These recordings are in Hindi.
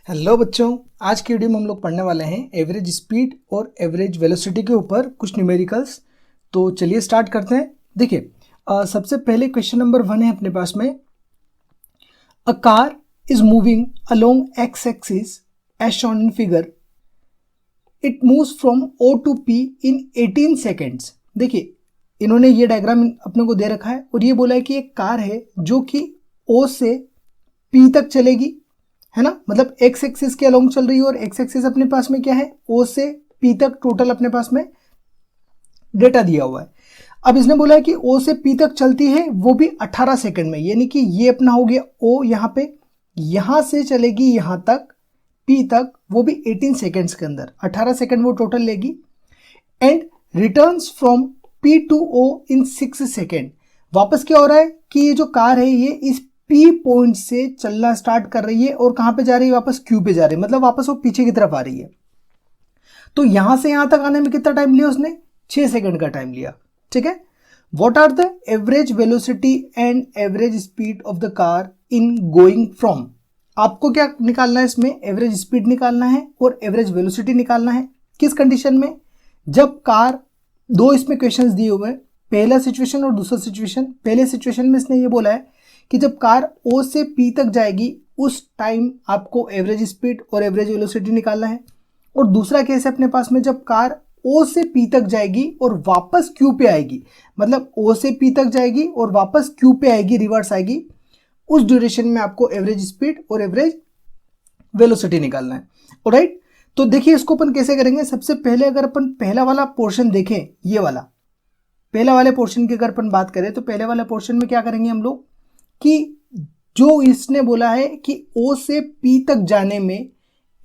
हेलो बच्चों, आज की वीडियो में हम लोग पढ़ने वाले हैं एवरेज स्पीड और एवरेज वेलोसिटी के ऊपर कुछ न्यूमेरिकल्स। तो चलिए स्टार्ट करते हैं। देखिए, सबसे पहले क्वेश्चन नंबर 1 है अपने पास में। A car is moving along x axis as shown in figure. It moves from O to P in 18 seconds. देखिए, इन्होंने ये डायग्राम अपने को दे रखा है और ये बोला है कि एक कार है जो कि ओ से पी तक चलेगी, है ना। मतलब एक्स एक्सिस के अलोंग चल रही है और एक्स एक्सिस अपने पास में क्या है, ओ से पी तक टोटल अपने पास में डेटा दिया हुआ है। अब इसने बोला है कि ओ से पी तक चलती है, वो भी 18 सेकंड में। यानी कि ये अपना हो गया ओ, यहाँ पे यहां से चलेगी यहां तक पी तक, वो भी 18 सेकेंड्स के अंदर 18 सेकंड वो टोटल लेगी। And returns from P to O in 6 second. वापस क्या हो रहा है कि ये जो कार है ये इस पी पॉइंट से चलना स्टार्ट कर रही है और कहां पे जा रही है, वापस क्यू पे जा रही है, मतलब वापस वो पीछे की तरफ आ रही है। तो यहां से यहां तक आने में कितना टाइम लिया उसने, 6 सेकंड का टाइम लिया। ठीक है। What are the average velocity and average speed of the car in going from. आपको क्या निकालना है इसमें, एवरेज स्पीड निकालना है और एवरेज वेलोसिटी निकालना है। किस कंडीशन में, जब कार, दो इसमें क्वेश्चंस दिए हुए हैं, पहला सिचुएशन और दूसरा सिचुएशन। पहले सिचुएशन में इसने ये बोला है कि जब कार ओ से पी तक जाएगी उस टाइम आपको एवरेज स्पीड और एवरेज वेलोसिटी निकालना है। और दूसरा केस है अपने पास में, जब कार ओ से पी तक जाएगी और वापस क्यू पे आएगी, मतलब ओ से पी तक जाएगी और वापस क्यू पे आएगी, रिवर्स आएगी, उस ड्यूरेशन में आपको एवरेज स्पीड और एवरेज वेलोसिटी निकालना है। ऑलराइट, तो देखिए इसको अपन कैसे करेंगे। सबसे पहले अगर अपन पहला वाला पोर्शन देखें, ये वाला पहला वाले पोर्शन की अगर अपन बात करें तो पहले वाला पोर्शन में क्या करेंगे हम लोग कि जो इसने बोला है कि ओ से पी तक जाने में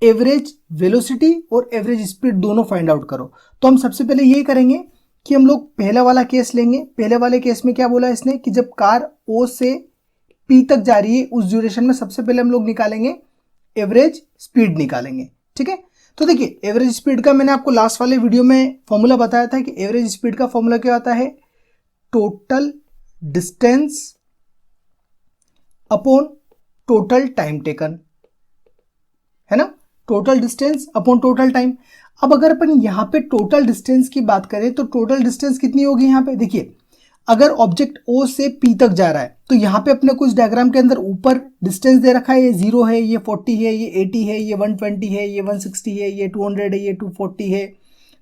एवरेज वेलोसिटी और एवरेज स्पीड दोनों फाइंड आउट करो। तो हम सबसे पहले यही करेंगे कि हम लोग पहला वाला केस लेंगे। पहले वाले केस में क्या बोला इसने कि जब कार ओ से पी तक जा रही है उस ड्यूरेशन में सबसे पहले हम लोग निकालेंगे एवरेज स्पीड निकालेंगे। ठीक है। तो देखिए, एवरेज स्पीड का मैंने आपको लास्ट वाले वीडियो में फॉर्मूला बताया था कि एवरेज स्पीड का फॉर्मूला क्या होता है, total distance upon total time taken, है ना। Total distance upon total time. अब अगर अपन यहां पे टोटल डिस्टेंस की बात करें तो टोटल डिस्टेंस कितनी होगी यहां पे, देखिए अगर ऑब्जेक्ट ओ से पी तक जा रहा है तो यहां पे अपने कुछ डायग्राम के अंदर ऊपर डिस्टेंस दे रखा है, ये 0 है, ये 40 है, ये 80 है, ये 120 है, ये 160 है, ये 200 है, ये 240 है,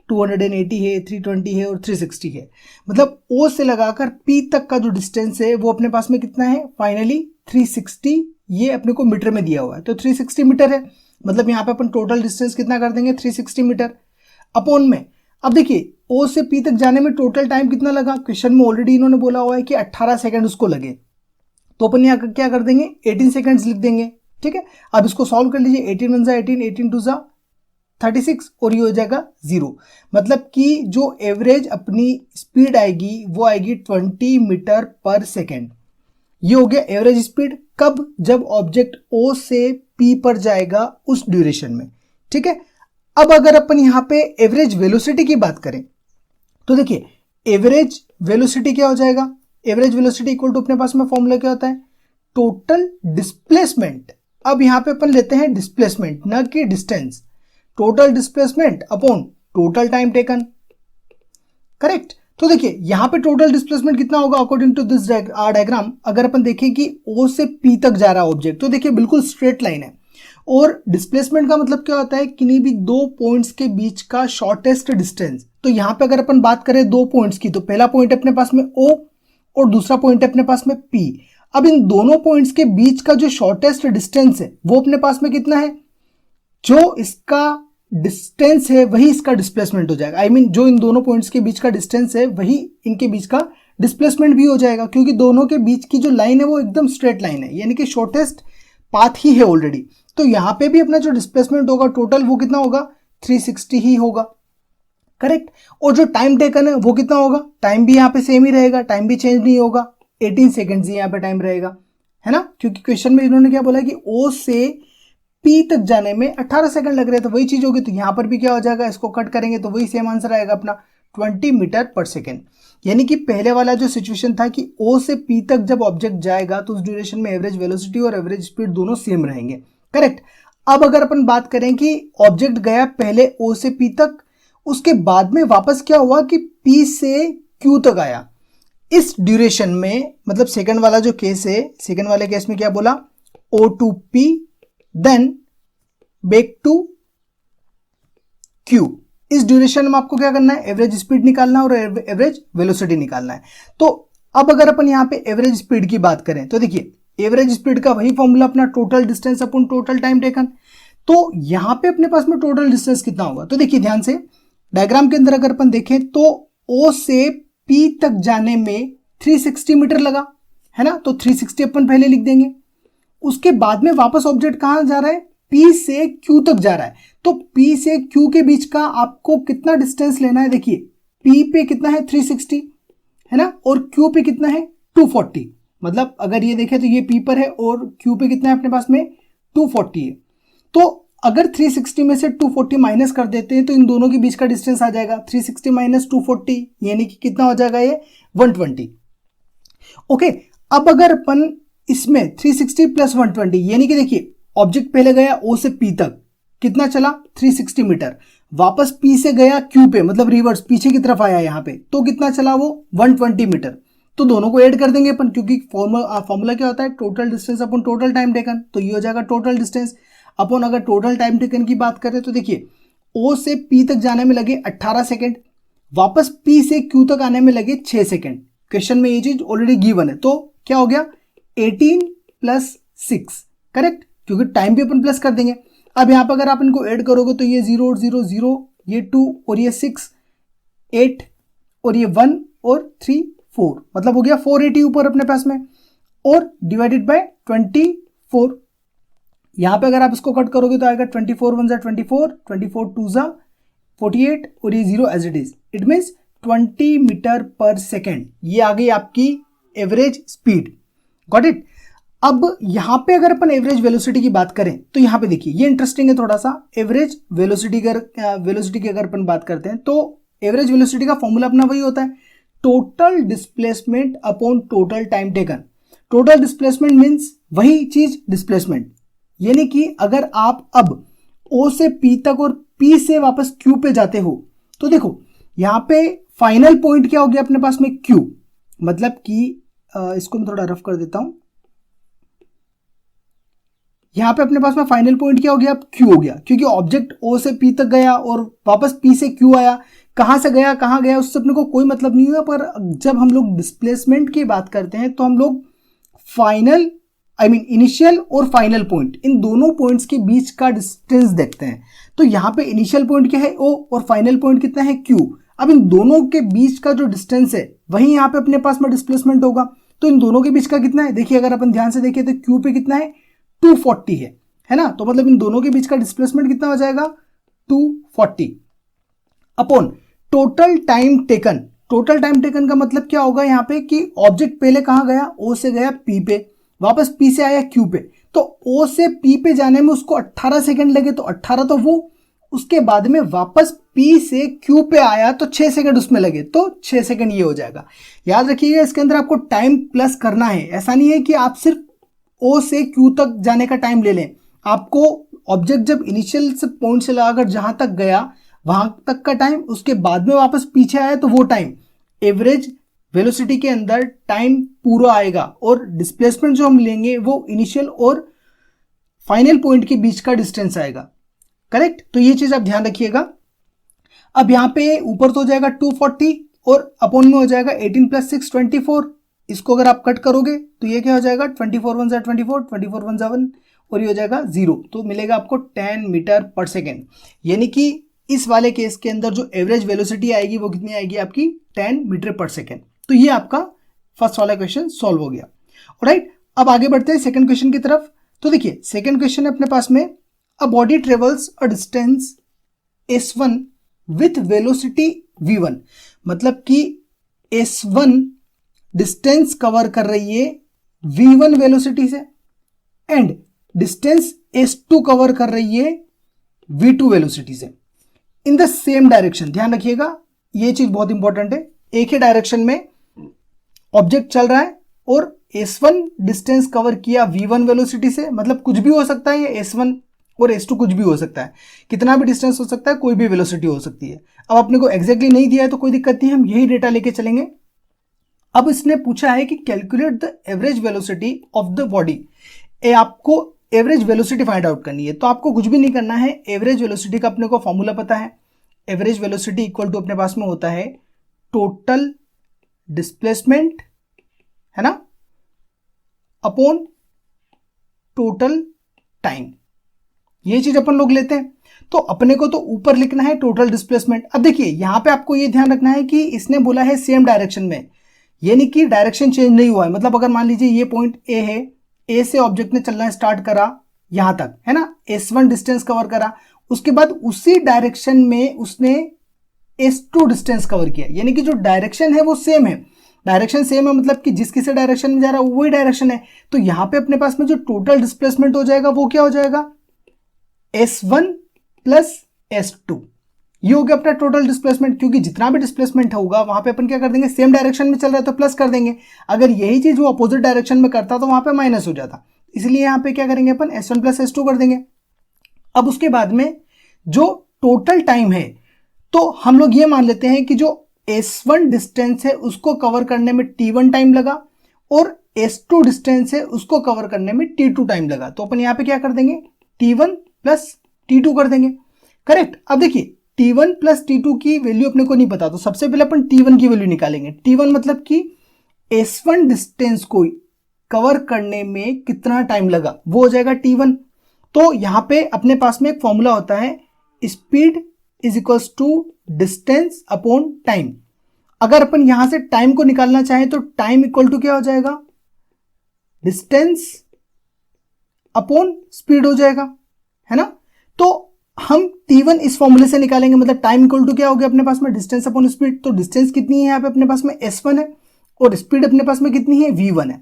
280 है, 320 है और 360 है। मतलब ओ से लगाकर पी तक का जो डिस्टेंस है वो अपने पास में कितना है, फाइनली 360। ये अपने को मीटर में दिया हुआ है तो 360 मीटर है। मतलब यहाँ पे अपन टोटल डिस्टेंस कितना कर देंगे, 360 मीटर अपॉन में। अब देखिए ओ से पी तक जाने में टोटल टाइम कितना लगा, क्वेश्चन में ऑलरेडी इन्होंने बोला हुआ है कि 18 सेकंड उसको लगे। तो अपन यहाँ क्या कर देंगे, 18 सेकंड्स लिख देंगे। ठीक है। अब इसको सॉल्व कर लीजिए, 18 वन 18, 18 टू 36 और ये हो जाएगा 0। मतलब कि जो एवरेज अपनी स्पीड आएगी वो आएगी 20 मीटर पर सेकेंड। ये हो गया एवरेज स्पीड। कब, जब ऑब्जेक्ट ओ से पी पर जाएगा उस ड्यूरेशन में। ठीक है। अब अगर अपन यहां पे एवरेज वेलोसिटी की बात करें तो देखिए एवरेज वेलोसिटी क्या हो जाएगा, एवरेज वेलोसिटी इक्वल टू अपने पास में फॉर्मूला क्या होता है, टोटल डिस्प्लेसमेंट। अब यहां पे अपन लेते हैं डिस्प्लेसमेंट न कि distance. Total displacement upon total time taken. Correct. तो देखिए यहां पे टोटल डिस्प्लेसमेंट कितना होगा अकॉर्डिंग टू दिस डायग्राम। अगर अपन देखें कि ओ से पी तक जा रहा है ऑब्जेक्ट तो देखिए बिल्कुल स्ट्रेट लाइन है। और डिस्प्लेसमेंट का मतलब क्या होता है, किन्हीं भी दो पॉइंट्स के बीच का शॉर्टेस्ट डिस्टेंस। तो यहां पे अगर अपन बात करें दो पॉइंट्स की तो पहला पॉइंट अपने पास में ओ और दूसरा पॉइंट अपने पास में पी। अब इन दोनों पॉइंट्स के बीच का जो शॉर्टेस्ट डिस्टेंस है वो अपने पास में कितना है, जो इसका डिस्टेंस है वही इसका डिस्प्लेसमेंट हो जाएगा। आई मीन जो इन दोनों पॉइंट्स के बीच का डिस्टेंस है वही इनके बीच का डिस्प्लेसमेंट भी हो जाएगा, क्योंकि दोनों के बीच की जो लाइन है वो एकदम स्ट्रेट लाइन है, यानी कि शॉर्टेस्ट पाथ ही है ऑलरेडी। तो यहां पे भी अपना जो डिस्प्लेसमेंट होगा टोटल वो कितना होगा, 360 ही होगा। करेक्ट। और जो टाइम टेकन है वो कितना होगा, टाइम भी यहाँ पे सेम ही रहेगा, टाइम भी चेंज नहीं होगा, 18 सेकेंड्स ही यहाँ पे टाइम रहेगा, है ना। क्योंकि क्वेश्चन में इन्होंने क्या बोला कि ओ से पी तक जाने में 18 सेकंड लग रहे हैं तो वही चीज होगी। तो यहां पर भी क्या हो जाएगा, इसको कट करेंगे तो वही सेम आंसर आएगा अपना 20 मीटर पर सेकेंड। यानी कि पहले वाला जो सिचुएशन था कि ओ से पी तक जब ऑब्जेक्ट जाएगा तो उस ड्यूरेशन में एवरेज वेलोसिटी और एवरेज स्पीड दोनों सेम रहेंगे। करेक्ट। अब अगर अपन बात करें कि ऑब्जेक्ट गया पहले O से P तक, उसके बाद में वापस क्या हुआ कि P से Q तक आया, इस ड्यूरेशन में, मतलब सेकंड वाला जो केस है, सेकंड वाले केस में क्या बोला, O to P then back to Q। इस ड्यूरेशन में आपको क्या करना है, एवरेज स्पीड निकालना है और एवरेज वेलोसिटी निकालना है। तो अब अगर अपन यहाँ पे एवरेज स्पीड की बात करें तो देखिए, एवरेज स्पीड का वही फॉर्मूला अपना, total distance upon total time taken. तो यहां पे अपने पास में टोटल डिस्टेंस कितना होगा, तो देखिए ध्यान से डायग्राम के अंदर अगर अपन देखें तो O से P तक जाने में 360 मीटर लगा, है ना, तो 360 अपन पहले लिख देंगे। उसके बाद में वापस ऑब्जेक्ट कहां जा रहा है, P से Q तक जा रहा है, तो P से Q के बीच का आपको कितना डिस्टेंस लेना है, देखिए P पे कितना है 360, है ना, और Q पे कितना है 240। मतलब अगर ये देखें तो ये P पर है और Q पे कितना है अपने पास में 240 है। तो अगर 360 में से 240 माइनस कर देते हैं तो इन दोनों के बीच का डिस्टेंस आ जाएगा 360 माइनस 240, यानी कि कितना हो जाएगा ये 120। ओके, अब अगर अपन इसमें 360 प्लस 120, यानी कि देखिए ऑब्जेक्ट पहले गया O से P तक, कितना चला 360 मीटर, वापस P से गया Q पे, मतलब रिवर्स पीछे की तरफ आया यहाँ पे, तो कितना चला वो 120 मीटर। तो दोनों को ऐड कर देंगे अपन, क्योंकि फॉर्मूला क्या होता है, total distance upon total time taken. तो ये हो जाएगा टोटल डिस्टेंस अपॉन, अगर टोटल टाइम टेकन की बात करें तो देखिए O से P तक जाने में लगे 18 सेकेंड, वापस P से Q तक आने में लगे 6 सेकेंड। क्वेश्चन में ये चीज ऑलरेडी गिवन है, तो क्या हो गया 18 प्लस 6, करेक्ट, क्योंकि टाइम भी अपन प्लस कर देंगे। अब यहाँ पर अगर आप इनको ऐड करोगे तो ये 0 0 0, ये 2 और ये 6 8 और ये 1 और 3 4, मतलब हो गया 480 ऊपर अपने पास में, और डिवाइडेड बाय 24। यहां पे अगर आप इसको कट करोगे तो आएगा 24 1 जा 24, 24 2 जा 48 और ये 0 as it is, it means 20 metre per second. ये आ गई आपकी एवरेज स्पीड, गॉट इट। अब यहां पे अगर अपन एवरेज वेलोसिटी की बात करें तो यहां पे देखिए ये इंटरेस्टिंग है थोड़ा सा। एवरेज वेलोसिटी की अगर अपन बात करते हैं तो एवरेज वेलोसिटी का फॉर्मूला अपना वही होता है, total displacement upon total time taken. Total displacement means वही चीज डिस्प्लेसमेंट, यानी कि अगर आप अब O से P तक और P से वापस Q पे जाते हो तो देखो यहां पे फाइनल पॉइंट क्या हो गया अपने पास में Q, मतलब कि इसको मैं थोड़ा रफ कर देता हूं। यहां पे अपने पास में फाइनल पॉइंट क्या हो गया, अब Q हो गया, क्योंकि ऑब्जेक्ट O से P तक गया और वापस P से Q आया। कहां से गया कहां गया उससे अपने को कोई मतलब नहीं हुआ, पर जब हम लोग डिस्प्लेसमेंट की बात करते हैं तो हम लोग फाइनल इनिशियल और फाइनल पॉइंट, इन दोनों पॉइंट्स के बीच का डिस्टेंस देखते हैं। तो यहाँ पे इनिशियल पॉइंट क्या है O और फाइनल पॉइंट कितना है Q। अब इन दोनों के बीच का जो डिस्टेंस है वही यहाँ पे अपने पास में डिस्प्लेसमेंट होगा। तो इन दोनों के बीच का कितना है, देखिए अगर अपन ध्यान से देखें तो Q पे कितना है 240 है ना, तो मतलब इन दोनों के बीच का डिस्प्लेसमेंट कितना हो जाएगा 240 upon total time taken. Total time taken का मतलब क्या होगा यहाँ पे कि ऑब्जेक्ट पहले कहां गया, O से गया P पे, वापस P से आया Q पे, तो O से P पे जाने में उसको 18 सेकंड लगे, तो 18 तो वो, उसके बाद में वापस P से Q पे आया तो 6 सेकंड उसमें लगे, तो 6 सेकंड ये हो जाएगा। याद रखिएगा इसके अंदर आपको टाइम प्लस करना है, ऐसा नहीं है कि आप सिर्फ O से Q तक जाने का टाइम ले लें। आपको ऑब्जेक्ट जब इनिशियल से पॉइंट से लगाकर जहां तक गया वहां तक का टाइम, उसके बाद में वापस पीछे आया तो वो टाइम, एवरेज वेलोसिटी के अंदर टाइम पूरा आएगा, और डिस्प्लेसमेंट जो हम लेंगे वो इनिशियल और फाइनल पॉइंट के बीच का डिस्टेंस आएगा, करेक्ट। तो ये चीज आप ध्यान रखिएगा। अब यहां पे ऊपर तो हो जाएगा 240 और अपॉन में हो जाएगा 18 प्लस 6 24। इसको अगर आप कट करोगे तो ये क्या हो जाएगा 24 1 जा 24, 24 1 जा 1 और ये हो जाएगा 0, तो मिलेगा आपको 10 मीटर पर सेकेंड। यानी कि इस वाले केस के अंदर जो एवरेज वेलोसिटी आएगी वो कितनी आएगी आपकी 10 मीटर पर सेकेंड। तो ये आपका फर्स्ट वाला क्वेश्चन सॉल्व हो गया, राइट। अब आगे बढ़ते हैं सेकंड क्वेश्चन की तरफ। तो देखिए सेकंड क्वेश्चन है अपने पास में, अ body travels a distance s1 with velocity v1, मतलब कि s1 डिस्टेंस कवर कर रही है v1 वेलोसिटी से, एंड डिस्टेंस s2 कवर कर रही है v2 वेलोसिटी से इन द सेम डायरेक्शन। ध्यान रखिएगा ये चीज बहुत इंपॉर्टेंट है, एक ही डायरेक्शन में ऑब्जेक्ट चल रहा है और s1 डिस्टेंस कवर किया v1 वेलोसिटी से, मतलब कुछ भी हो सकता है, ये s1 और s2 कुछ भी हो सकता है, कितना भी डिस्टेंस हो सकता है, कोई भी वेलोसिटी हो सकती है। अब अपने को एग्जैक्टली नहीं दिया है तो कोई दिक्कत नहीं, हम यही डेटा लेके चलेंगे। अब इसने पूछा है कि calculate the average velocity of the body. आपको एवरेज वेलोसिटी फाइंड आउट करनी है, तो आपको कुछ भी नहीं करना है। एवरेज वेलोसिटी का अपने को फॉर्मूला पता है। एवरेज वेलोसिटी इक्वल टू अपने पास में होता है टोटल डिस्प्लेसमेंट, है ना, अपॉन टोटल टाइम। ये चीज अपन लोग लेते हैं। तो अपने को तो ऊपर लिखना है टोटल डिस्प्लेसमेंट। अब देखिए यहां पे आपको ये ध्यान रखना है कि इसने बोला है सेम डायरेक्शन में, यानी कि डायरेक्शन चेंज नहीं हुआ है। मतलब अगर मान लीजिए ये पॉइंट ए है, ए से ऑब्जेक्ट ने चलना स्टार्ट करा यहां तक, है ना, S1 डिस्टेंस कवर करा, उसके बाद उसी डायरेक्शन में उसने S2 डिस्टेंस कवर किया, यानी कि जो डायरेक्शन है वो सेम है। डायरेक्शन सेम है मतलब कि जिस किसी डायरेक्शन में जा रहा है वही डायरेक्शन है। तो यहां पे अपने पास में जो टोटल डिस्प्लेसमेंट हो जाएगा वो क्या हो जाएगा, S1 प्लस S2। ये हो गया अपना टोटल डिस्प्लेसमेंट, क्योंकि जितना भी डिस्प्लेसमेंट होगा वहां पे अपन क्या कर देंगे, सेम डायरेक्शन में चल रहा है तो प्लस कर देंगे। अगर यही चीज वो अपोजिट डायरेक्शन में करता तो वहां पे माइनस हो जाता, इसलिए यहां पे क्या करेंगे अपन S1 प्लस S2 कर देंगे। अब उसके बाद में जो टोटल टाइम है, तो हम लोग ये मान लेते हैं कि जो S1 डिस्टेंस है उसको कवर करने में T1 टाइम लगा और S2 डिस्टेंस है उसको कवर करने में T2 टाइम लगा। तो अपन यहां पे क्या कर देंगे, T1 प्लस T2 कर देंगे। करेक्ट। अब देखिए T1 प्लस T2 की वैल्यू अपने को नहीं पता, तो सबसे पहले अपन T1 की वैल्यू निकालेंगे। T1 मतलब कि S1 डिस्टेंस को कवर करने में कितना टाइम लगा, वो हो जाएगा T1। तो यहां पे अपने पास में एक फॉर्मूला होता है, speed is equals to distance upon time. अगर अपन यहां से टाइम को निकालना चाहें तो टाइम इक्वल टू क्या हो जाएगा, डिस्टेंस अपॉन स्पीड हो जाएगा, है ना। तो हम T1 इस फॉर्मूले से निकालेंगे, मतलब टाइम इक्वल टू क्या हो गया अपने पास में, डिस्टेंस अपॉन स्पीड। तो डिस्टेंस कितनी है यहाँ पे अपने पास में, S1 है, और स्पीड अपने पास में कितनी है, V1 है,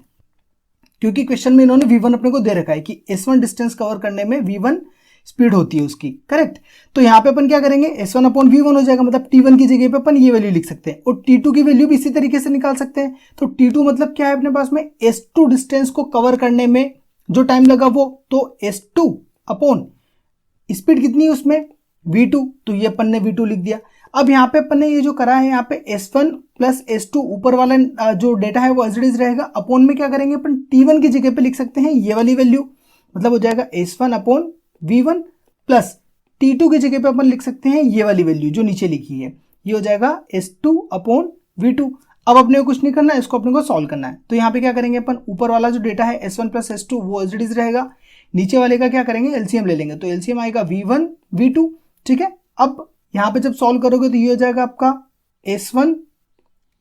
क्योंकि क्वेश्चन में इन्होंने V1 अपने को दे रखा है कि S1 डिस्टेंस कवर करने में V1 स्पीड होती है उसकी। करेक्ट। तो यहाँ पे अपन क्या करेंगे, S1 अपॉन V1 हो जाएगा, मतलब T1 की जगह पे अपन ये वैल्यू लिख सकते हैं, और T2 की वैल्यू भी इसी तरीके से निकाल सकते हैं। तो T2 मतलब क्या है अपने पास में, S2 डिस्टेंस को कवर करने में जो टाइम लगा वो, तो S2 अपॉन स्पीड कितनी है उसमें, V2, तो ये अपन ने V2 लिख दिया। अब यहाँ पे अपन ने ये जो करा है, यहाँ पे S1 प्लस S2 ऊपर वाला जो डेटा है वो एज इट इज रहेगा, अपॉन में क्या करेंगे अपन T1 की जगह पे लिख सकते हैं ये वाली वैल्यू, मतलब हो जाएगा S1 upon V1 plus T2 की जगह पे अपन लिख सकते हैं ये वाली वैल्यू जो नीचे लिखी है, ये हो जाएगा S2 अपॉन V2। अब अपने को कुछ नहीं करना है, इसको अपने को सॉल्व करना है। तो यहाँ पे क्या करेंगे अपन, ऊपर वाला जो डेटा है S1 प्लस S2 वो एज इट इज रहेगा, नीचे वाले का क्या करेंगे, एलसीएम ले लेंगे, तो एलसीएम आएगा V1 V2। ठीक है। अब यहां पे जब सॉल्व करोगे तो ये हो जाएगा आपका S1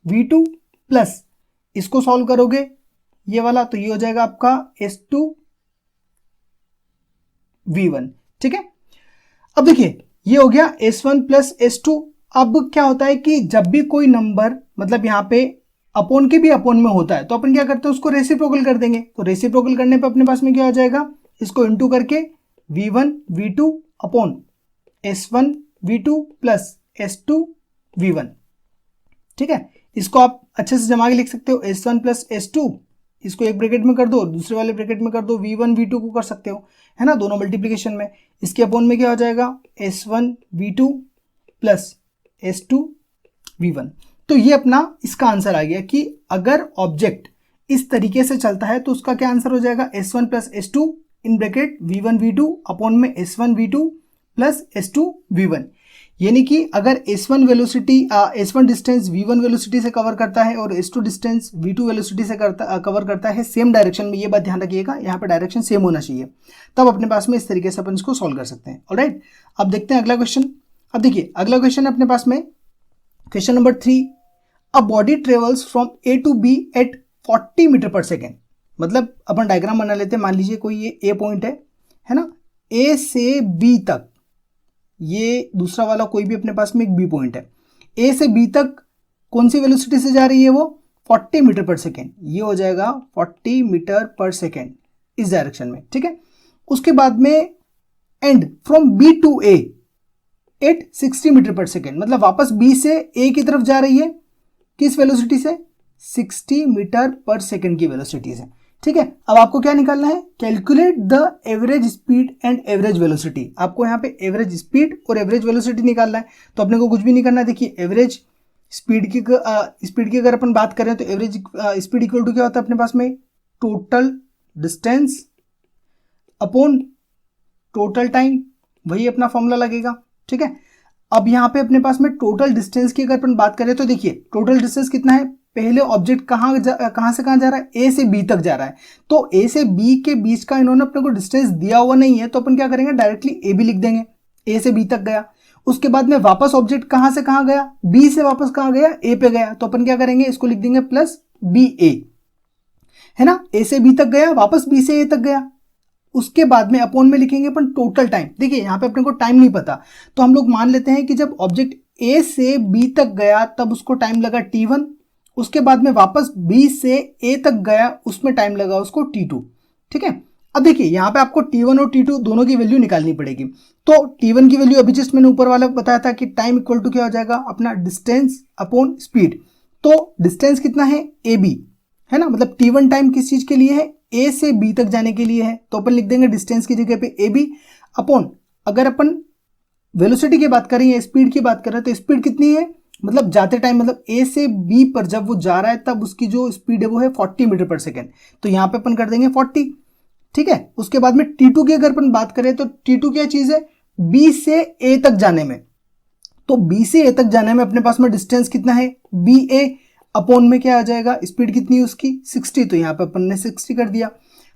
V2 प्लस इसको सॉल्व करोगे ये वाला, तो ये हो जाएगा आपका S2 V1। ठीक है। अब देखिए ये हो गया S1 प्लस S2। अब क्या होता है कि जब भी कोई नंबर, मतलब यहां पे अपॉन के भी अपॉन में होता है, तो अपन क्या करते हैं उसको रेसिप्रोकल कर देंगे। तो रेसिप्रोकल करने पे अपने पास में क्या हो जाएगा, इसको इंटू करके V1 V2 upon S1 V2 plus S2 V1। ठीक है। इसको आप अच्छे से जमा के लिख सकते हो, S1 प्लस S2, इसको एक ब्रैकेट में कर दो, दूसरे वाले ब्रैकेट में कर दो V1 V2 को कर सकते हो, है ना, दोनों मल्टीप्लीकेशन में। इसके अपॉन में क्या हो जाएगा, S1 V2 plus S2 V1। तो ये अपना इसका आंसर आ गया कि अगर ऑब्जेक्ट इस तरीके से चलता है तो उसका क्या आंसर हो जाएगा, S1 plus S2 in bracket V1 V2 upon में S1 V2 plus S2 V1। यानी कि अगर S1 velocity S1 distance V1 velocity से कवर करता है और S2 डिस्टेंस V2 वेलोसिटी से कवर करता है सेम डायरेक्शन में, ये बात ध्यान रखिएगा, यहाँ पे डायरेक्शन सेम होना चाहिए, तब अपने पास में इस तरीके से अपन इसको सॉल्व कर सकते हैं। ऑलराइट। अब देखते हैं अगला क्वेश्चन। अब देखिए अगला क्वेश्चन है अपने पास में question number 3। A body travels from A to B at 40 metre per second. मतलब अपन डायग्राम बना लेते हैं, मान लीजिए कोई ये A पॉइंट है ना, A से B तक, ये दूसरा वाला कोई भी अपने पास में एक B पॉइंट है, A से B तक कौन सी वेलोसिटी से जा रही है वो 40 मीटर पर सेकेंड, ये हो जाएगा 40 मीटर पर सेकेंड इस डायरेक्शन में। ठीक है। उसके बाद में and from B to A at 60 metre per second, मतलब वापस B से A की तरफ जा रही है किस वेलोसिटी से, 60 मीटर पर सेकेंड की वेलोसिटी से। ठीक है। अब आपको क्या निकालना है, calculate the average speed and average velocity. आपको यहाँ पे एवरेज स्पीड और एवरेज वेलोसिटी निकालना है। तो अपने को कुछ भी नहीं करना है। देखिए एवरेज स्पीड की अगर अपन बात करें तो एवरेज स्पीड इक्वल टू क्या होता है अपने पास में, total distance upon total time, वही अपना फॉर्मूला लगेगा। ठीक है। अब यहाँ पे अपने पास में टोटल डिस्टेंस की अगर अपन बात करें तो देखिए टोटल डिस्टेंस कितना है, पहले ऑब्जेक्ट कहाँ से कहाँ जा रहा है, ए से बी तक जा रहा है। तो ए से बी के बीच का इन्होंने अपने को डिस्टेंस दिया हुआ नहीं है, तो अपन क्या करेंगे, डायरेक्टली ए बी लिख देंगे, ए से बी तक गया। उसके बाद में वापस ऑब्जेक्ट कहाँ से कहाँ गया, बी से वापस कहाँ गया, ए पे गया। तो अपन क्या करेंगे, इसको लिख देंगे प्लस बी ए, है ना। ए से बी तक गया, वापस बी से ए तक गया। उसके बाद में अपॉन में लिखेंगे अपन टोटल टाइम। देखिए यहाँ पे अपने को टाइम नहीं पता, तो हम लोग मान लेते हैं कि जब ऑब्जेक्ट ए से बी तक गया तब उसको टाइम लगा t1, उसके बाद में वापस बी से ए तक गया, उसमें टाइम लगा उसको t2। ठीक है। अब देखिए यहाँ पे आपको t1 और t2 दोनों की वैल्यू निकालनी पड़ेगी। तो t1 की वैल्यू अभी जस्ट मैंने ऊपर वाला बताया था कि टाइम इक्वल टू क्या हो जाएगा अपना डिस्टेंस अपॉन स्पीड। तो डिस्टेंस कितना है, ए बी, है ना, मतलब t1 टाइम किस चीज के लिए है, ए से बी तक जाने के लिए है। तो अपन लिख देंगे डिस्टेंस की जगह पे ए बी अपॉन, अगर अपन वेलोसिटी की बात करें या स्पीड की बात करें तो स्पीड कितनी है, मतलब जाते टाइम, मतलब ए से बी पर जब वो जा रहा है तब उसकी जो स्पीड है वो है 40 मीटर पर सेकेंड। तो यहाँ पे अपन कर देंगे 40। ठीक है। उसके बाद में t2 की अगर अपन बात करें तो t2 क्या चीज है, बी से ए तक जाने में। तो बी से ए तक जाने में अपने पास में डिस्टेंस कितना है, बी ए अपॉन में क्या आ जाएगा, स्पीड कितनी है उसकी 60। तो यहाँ पे अपन ने 60 कर दिया।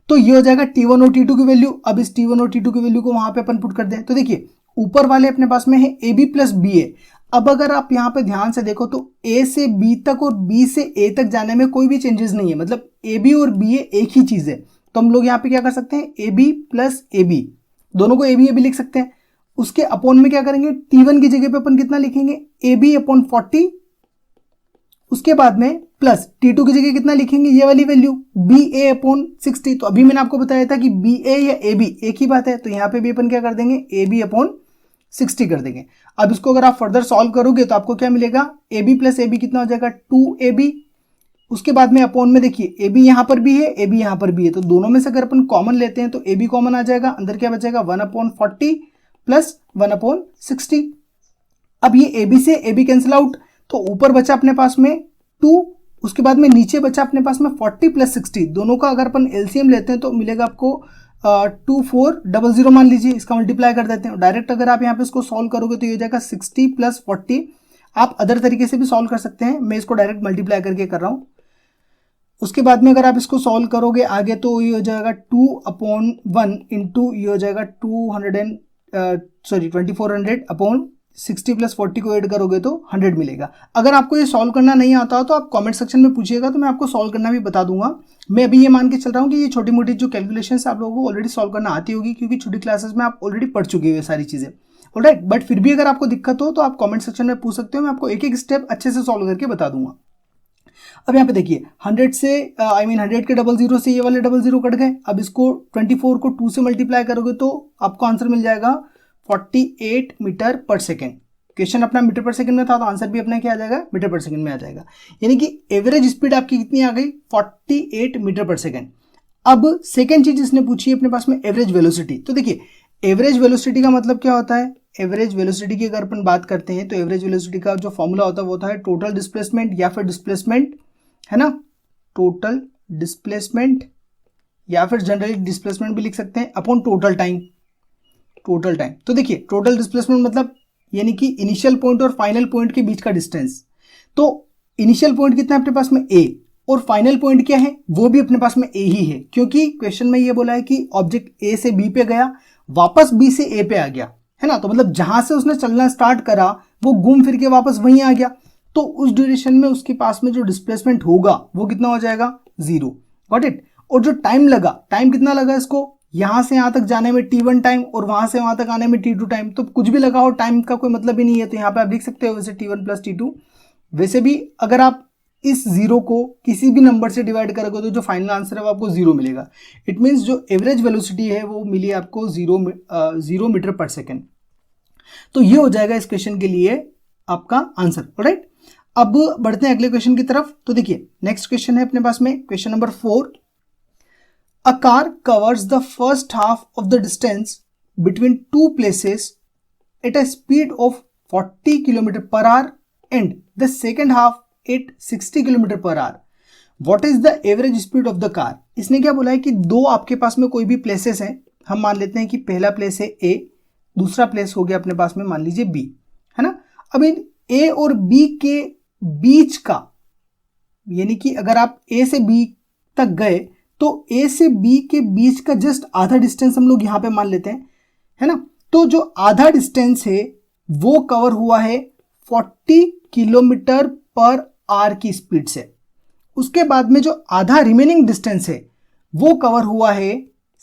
तो ये हो जाएगा t1 और t2 की वैल्यू। अब इस t1 और t2 की वैल्यू को वहां पे अपन पुट कर दें। तो देखिए ऊपर वाले अपने पास में है ए बी प्लस बी ए। अब अगर आप यहाँ पे ध्यान से देखो तो ए से बी तक और बी से ए तक जाने में कोई भी चेंजेस नहीं है, मतलब ए बी और बी ए एक ही चीज है। तो हम लोग यहाँ पे क्या कर सकते हैं, A B plus A B, दोनों को ए बी लिख सकते हैं। उसके अपॉन में क्या करेंगे, t1 की जगह पे अपन कितना लिखेंगे, ए बी अपॉन 40। उसके बाद में प्लस t2 की जगह कितना लिखेंगे, ये वाली वैल्यू बी ए अपॉन 60। तो अभी मैंने आपको बताया था कि बी ए या ए बी एक ही बात है, तो यहाँ पे भी अपन क्या कर देंगे, ए बी अपॉन 60 कर देंगे। अब इसको अगर आप फर्दर सॉल्व करोगे तो आपको क्या मिलेगा, A B plus A B कितना हो जाएगा 2ab। उसके बाद में अपॉन में देखिए ए बी यहाँ पर भी है, ए बी यहाँ पर भी है, तो दोनों में से अगर अपन कॉमन लेते हैं तो ए बी कॉमन आ जाएगा, अंदर क्या बचेगा 1/40 प्लस 1/60। अब ये ए बी से ए बी कैंसिल आउट, तो ऊपर बचा अपने पास में 2, उसके बाद में नीचे बचा अपने पास में 40 प्लस 60। दोनों का अगर अपन एलसीएम लेते हैं तो मिलेगा आपको 2400 मान लीजिए, इसका मल्टीप्लाई कर देते हैं डायरेक्ट। अगर आप यहाँ पे इसको सॉल्व करोगे तो ये हो जाएगा 60 प्लस 40। आप अदर तरीके से भी सॉल्व कर सकते हैं, मैं इसको डायरेक्ट मल्टीप्लाई करके कर रहा हूँ। उसके बाद में अगर आप इसको सॉल्व करोगे आगे तो ये हो जाएगा 2/1 इंटू ये हो जाएगा 2400/60 प्लस 40 को ऐड करोगे तो 100 मिलेगा। अगर आपको ये सॉल्व करना नहीं आता हो तो आप कमेंट सेक्शन में पूछिएगा, तो मैं आपको सॉल्व करना भी बता दूंगा। मैं अभी ये मान के चल रहा हूँ कि ये छोटी मोटी जो कैलकुलेशन आप लोगों को ऑलरेडी सॉल्व करना आती होगी, क्योंकि छोटी क्लासेस में आप ऑलरेडी पढ़ चुके हो सारी चीजें। ऑलराइट, बट फिर भी अगर आपको दिक्कत हो तो आप कमेंट सेक्शन में पूछ सकते हो, मैं आपको एक एक स्टेप अच्छे से सॉल्व करके बता दूंगा। अब यहाँ पे देखिए 100 से 100 के 00 से ये वाले 00 कट गए। अब इसको 24 को 2 से मल्टीप्लाई करोगे तो आपको आंसर मिल जाएगा 48 मीटर पर सेकेंड। क्वेश्चन अपना मीटर पर सेकंड में था तो आंसर भी अपना क्या आ जाएगा, मीटर पर सेकंड में आ जाएगा। यानी कि एवरेज स्पीड आपकी कितनी आ गई, 48 मीटर पर सेकंड। अब सेकंड चीज इसने पूछी है अपने पास में एवरेज वेलोसिटी। तो देखिए एवरेज वेलोसिटी का मतलब क्या होता है, एवरेज वेलोसिटी की अगर अपन बात करते हैं तो एवरेज वेलोसिटी का जो फॉर्मूला होता है वो होता है टोटल डिस्प्लेसमेंट या फिर डिस्प्लेसमेंट, है ना, टोटल डिस्प्लेसमेंट या फिर जनरली डिस्प्लेसमेंट भी लिख सकते हैं upon total time. Total time, तो देखिए टोटल डिस्प्लेसमेंट मतलब यानी कि इनिशियल पॉइंट और फाइनल पॉइंट के बीच का डिस्टेंस। तो इनिशियल पॉइंट कितना है अपने पास में a, और फाइनल पॉइंट क्या है, वो भी अपने पास में a ही है, क्योंकि क्वेश्चन में ये बोला है कि ऑब्जेक्ट a से b पे गया, वापस b से a पे आ गया, है ना। तो मतलब जहां से उसने चलना स्टार्ट करा वो घूम फिर के वापस वहीं आ गया, तो उस ड्यूरेशन में उसके पास में जो डिस्प्लेसमेंट होगा वो कितना हो जाएगा, 0। Got it. और जो टाइम लगा, टाइम कितना लगा इसको, यहां से यहां तक जाने में t1 टाइम और वहां से वहां तक आने में t2 टाइम। तो कुछ भी लगाओ, टाइम का कोई मतलब ही नहीं है, तो यहाँ पे आप लिख सकते हो वैसे t1 प्लस t2। वैसे भी अगर आप इस 0 को किसी भी नंबर से डिवाइड करोगे तो जो फाइनल आंसर है वो आपको 0 मिलेगा। इट मीन्स जो एवरेज वेलोसिटी है वो मिली आपको 0 मीटर पर सेकेंड। तो ये हो जाएगा इस क्वेश्चन के लिए आपका आंसर। ऑलराइट, अब बढ़ते हैं अगले क्वेश्चन की तरफ। तो देखिए नेक्स्ट क्वेश्चन है अपने पास में question number 4। A car covers the first half of the distance between two places at a speed of 40 km per hour and the second half at 60 km per hour. What is the average speed of the car? इसने क्या बोला है कि दो आपके पास में कोई भी प्लेसेस हैं, हम मान लेते हैं कि पहला प्लेस है A, दूसरा प्लेस हो गया अपने पास में मान लीजिए B, है ना। अब इन A और B के बीच का, यानी कि अगर आप A से B तक गए तो A से B के बीच का जस्ट आधा डिस्टेंस हम लोग यहां पे मान लेते हैं, है ना। तो जो आधा डिस्टेंस है वो कवर हुआ है 40 किलोमीटर पर आवर की स्पीड से। उसके बाद में जो आधा रिमेनिंग डिस्टेंस है वो कवर हुआ है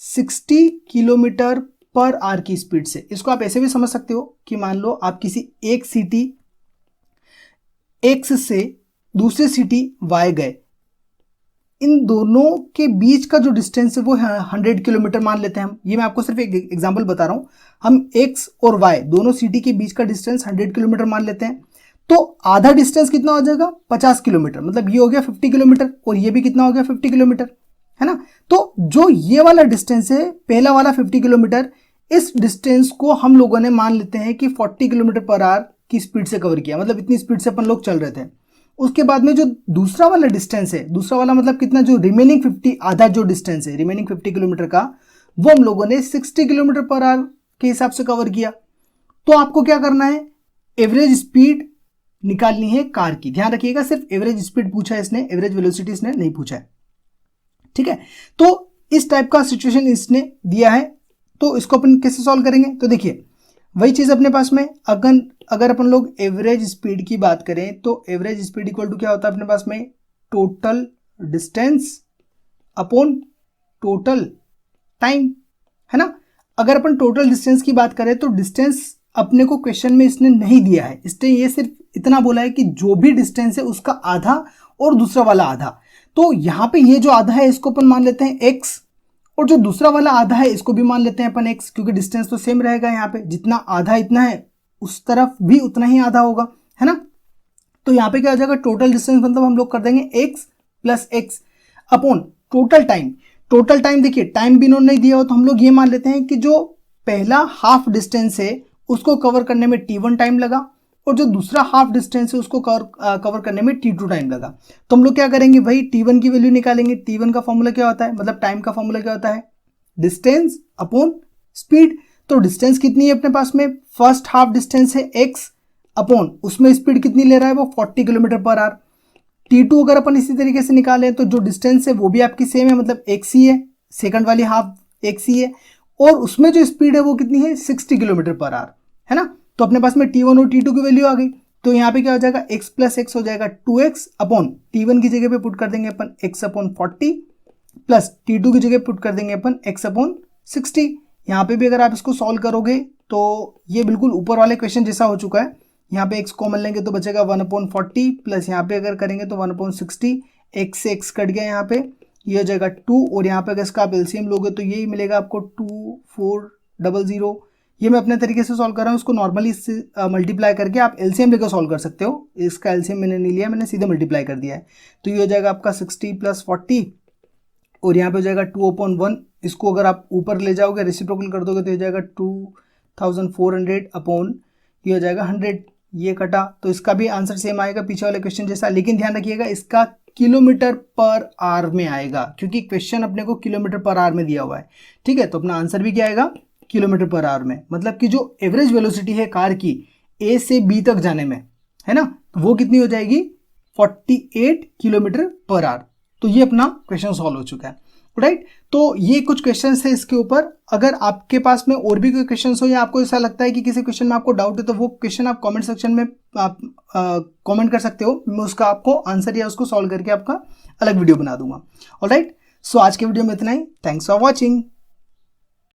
60 किलोमीटर पर आवर की स्पीड से। इसको आप ऐसे भी समझ सकते हो कि मान लो आप किसी एक सिटी X से दूसरी सिटी Y गए, इन दोनों के बीच का जो डिस्टेंस है वो 100 किलोमीटर मान लेते हैं हम। ये मैं आपको सिर्फ एक एग्जांपल बता रहा हूं। हम X और Y दोनों सिटी के बीच का डिस्टेंस 100 किलोमीटर मान लेते हैं, तो आधा डिस्टेंस कितना हो जाएगा 50 किलोमीटर, मतलब ये हो गया 50 किलोमीटर और ये भी कितना हो गया 50 किलोमीटर, है ना। तो जो ये वाला डिस्टेंस है पहला वाला 50 किलोमीटर, इस डिस्टेंस को हम लोगों ने मान लेते हैं कि 40 किलोमीटर पर आवर की स्पीड से कवर किया, मतलब इतनी स्पीड से अपन लोग चल रहे थे। उसके बाद में जो दूसरा वाला डिस्टेंस है, दूसरा वाला मतलब कितना, जो रिमेनिंग 50, आधा जो डिस्टेंस है रिमेनिंग 50 किलोमीटर का, वो हम लोगों ने 60 किलोमीटर पर आवर के हिसाब से कवर किया। तो आपको क्या करना है, एवरेज स्पीड निकालनी है कार की। ध्यान रखिएगा, सिर्फ एवरेज स्पीड पूछा है इसने, एवरेज वेलोसिटी इसने नहीं पूछा है, ठीक है। तो इस टाइप का सिचुएशन इसने दिया है, तो इसको अपन कैसे सॉल्व करेंगे। तो देखिए वही चीज अपने पास में, अगर अपन लोग एवरेज स्पीड की बात करें तो एवरेज स्पीड इक्वल टू क्या होता है अपने पास में, total distance upon total time, है ना। अगर अपन टोटल डिस्टेंस की बात करें तो डिस्टेंस अपने को क्वेश्चन में इसने नहीं दिया है, इसने ये सिर्फ इतना बोला है कि जो भी डिस्टेंस है उसका आधा और दूसरा वाला आधा। तो यहां पे ये जो आधा है इसको अपन मान लेते हैं x, और जो दूसरा वाला आधा है इसको भी मान लेते हैं अपन x, क्योंकि डिस्टेंस तो सेम रहेगा। यहाँ पे जितना आधा इतना है उस तरफ भी उतना ही आधा होगा, है ना। तो यहाँ पे क्या हो जाएगा, टोटल डिस्टेंस मतलब हम लोग कर देंगे x plus x upon total time. Total time देखिए टाइम भी इन्होंने नहीं दिया हो तो हम लोग ये मान लेते हैं कि जो पहला हाफ डिस्टेंस है उसको कवर करने में t1 टाइम लगा और जो दूसरा हाफ डिस्टेंस है उसको कवर करने में t2 टाइम लगा। तो हम लोग क्या करेंगे भाई, t1 की वैल्यू निकालेंगे। t1 का फॉर्मूला क्या होता है, मतलब टाइम का फॉर्मूला क्या होता है, डिस्टेंस अपॉन स्पीड। तो डिस्टेंस कितनी है अपने पास में, फर्स्ट हाफ डिस्टेंस है x अपॉन उसमें स्पीड कितनी ले रहा है वो 40 किलोमीटर पर आवर। t2 अगर अपन इसी तरीके से निकालें तो जो डिस्टेंस है वो भी आपकी सेम है, मतलब x ही है, सेकंड वाली हाफ x ही है, और उसमें जो स्पीड है वो कितनी है 60 किलोमीटर पर आवर, है ना। तो अपने पास में t1 और t2 की वैल्यू आ गई। तो यहाँ पे क्या हो जाएगा, x प्लस एक्स हो जाएगा 2x अपॉन t1 की जगह पे पुट कर देंगे अपन x अपॉन 40 प्लस t2 की जगह पुट कर देंगे अपन x अपॉन 60। यहाँ पे भी अगर आप इसको सॉल्व करोगे तो ये बिल्कुल ऊपर वाले क्वेश्चन जैसा हो चुका है। यहाँ पे x कॉमन लेंगे तो बचेगा 1/40 प्लस यहाँ पे अगर करेंगे तो 1/60, x से x कट गया, यहाँ पे ये हो जाएगा 2, और यहाँ पे अगर इसका आप एलसीएम लोगे तो यही मिलेगा आपको 2400। ये मैं अपने तरीके से सॉल्व कर रहा हूँ, इसको नॉर्मली इससे मल्टीप्लाई करके आप एलसीएम लेकर सॉल्व कर सकते हो। इसका एलसीएम मैंने नहीं लिया, मैंने सीधे मल्टीप्लाई कर दिया है। तो ये हो जाएगा आपका 60 प्लस 40 और यहाँ पे हो जाएगा 2/1। इसको अगर आप ऊपर ले जाओगे रेसिप्रोकल कर दोगे तो हो जाएगा 2400 अपॉन ये हो जाएगा 100। ये कटा तो इसका भी आंसर सेम आएगा पीछे वाले क्वेश्चन जैसा, लेकिन ध्यान रखिएगा इसका किलोमीटर पर आवर में आएगा, क्योंकि क्वेश्चन अपने को किलोमीटर पर आवर में दिया हुआ है, ठीक है। तो अपना आंसर भी क्या आएगा, किलोमीटर पर आवर में। मतलब कि जो एवरेज वेलोसिटी है कार की ए से बी तक जाने में, है ना, वो कितनी हो जाएगी 48 किलोमीटर पर आवर। तो ये अपना क्वेश्चन सॉल्व हो चुका है, राइट। तो ये कुछ क्वेश्चन है इसके ऊपर। अगर आपके पास में और भी कोई क्वेश्चन हो या आपको ऐसा लगता है कि किसी क्वेश्चन में आपको डाउट है तो वो क्वेश्चन आप कमेंट सेक्शन में आप कमेंट कर सकते हो, मैं उसका आपको आंसर या उसको सॉल्व करके आपका अलग वीडियो बना दूंगा, ऑलराइट। सो आज के वीडियो में इतना ही, थैंक्स फॉर वॉचिंग।